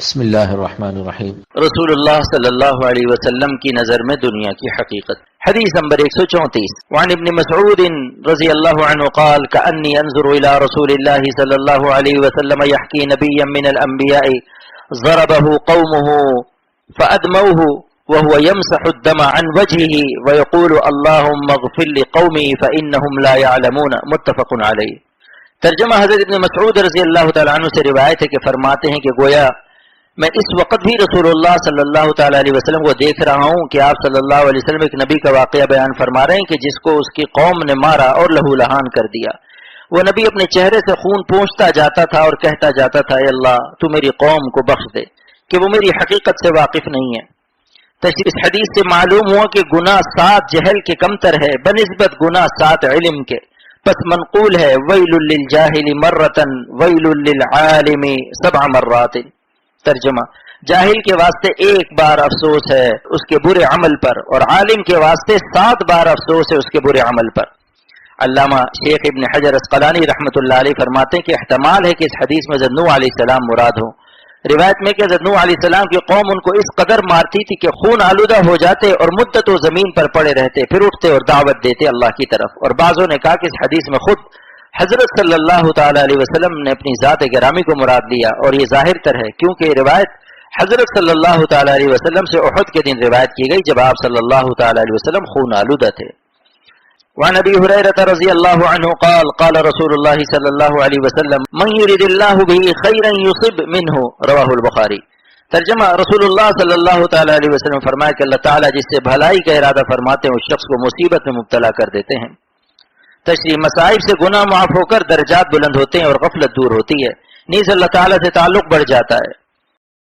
بسم اللہ الرحمن الرحیم۔ رسول اللہ صلی اللہ علیہ وسلم کی نظر میں دنیا کی حقیقت۔ حدیث نمبر 134 وعن ابن مسعود رضی اللہ عنہ قال کأنی انظر الى رسول اللہ صلی اللہ علیہ وسلم یحکی نبیا من الانبیاء ضربه قومه فأدموه وهو يمسح الدم عن وجهه ويقول اللهم اغفر لقومي فإنهم لا يعلمون متفق علیہ۔ ترجمہ حضرت ابن مسعود رضی اللہ تعالی عنہ سے روایت ہے کہ فرماتے ہیں کہ گویا میں اس وقت بھی رسول اللہ صلی اللہ تعالی علیہ وسلم کو دیکھ رہا ہوں کہ آپ صلی اللہ علیہ وسلم ایک نبی کا واقعہ بیان فرما رہے ہیں کہ جس کو اس کی قوم نے مارا اور لہو لہان کر دیا۔ وہ نبی اپنے چہرے سے خون پونچھتا جاتا تھا اور کہتا جاتا تھا اے اللہ تو میری قوم کو بخش دے کہ وہ میری حقیقت سے واقف نہیں ہے۔ اس حدیث سے معلوم ہوا کہ گناہ 7 جہل کے کمتر ہے بنسبت گناہ 7 علم کے، پس منقول ہے ویل للجاہل مرتن ویل للعالم 7 مرات۔ ترجمہ جاہل کے واسطے ایک بار افسوس ہے اس کے برے عمل پر، اور عالم کے واسطے 7 بار افسوس ہے اس کے برے عمل پر۔ علامہ شیخ ابن حجر عسقلانی رحمۃ اللہ علیہ فرماتے ہیں کہ احتمال ہے کہ اس حدیث میں حضرت نوح علیہ السلام مراد ہو۔ روایت میں کہ حضرت نوح علیہ السلام کی قوم ان کو اس قدر مارتی تھی کہ خون آلودہ ہو جاتے اور مدت و زمین پر پڑے رہتے، پھر اٹھتے اور دعوت دیتے اللہ کی طرف۔ اور بعضوں نے کہا کہ اس حدیث میں خود حضرت صلی اللہ تعالی علیہ وسلم نے اپنی ذات گرامی کو مراد لیا، اور یہ ظاہر تر ہے کیونکہ یہ روایت حضرت صلی اللہ تعالی علیہ وسلم سے احد کے دن روایت کی گئی جب آپ صلی اللہ تعالی علیہ وسلم خون آلودہ تھے۔ وعن ابی ہریرہ رضی اللہ عنہ قال قال رسول اللہ صلی اللہ علیہ وسلم من یرید اللہ به خیرا یصب منہ رواہ البخاری۔ ترجمہ رسول اللہ صلی اللہ تعالی علیہ وسلم فرمایا کہ اللہ تعالی جس سے بھلائی کا ارادہ فرماتے ہیں اس شخص کو مصیبت میں مبتلا کر دیتے ہیں۔ تشریح مصائب سے گناہ معاف ہو کر درجات بلند ہوتے ہیں اور غفلت دور ہوتی ہے، نیز اللہ تعالی سے تعلق بڑھ جاتا ہے۔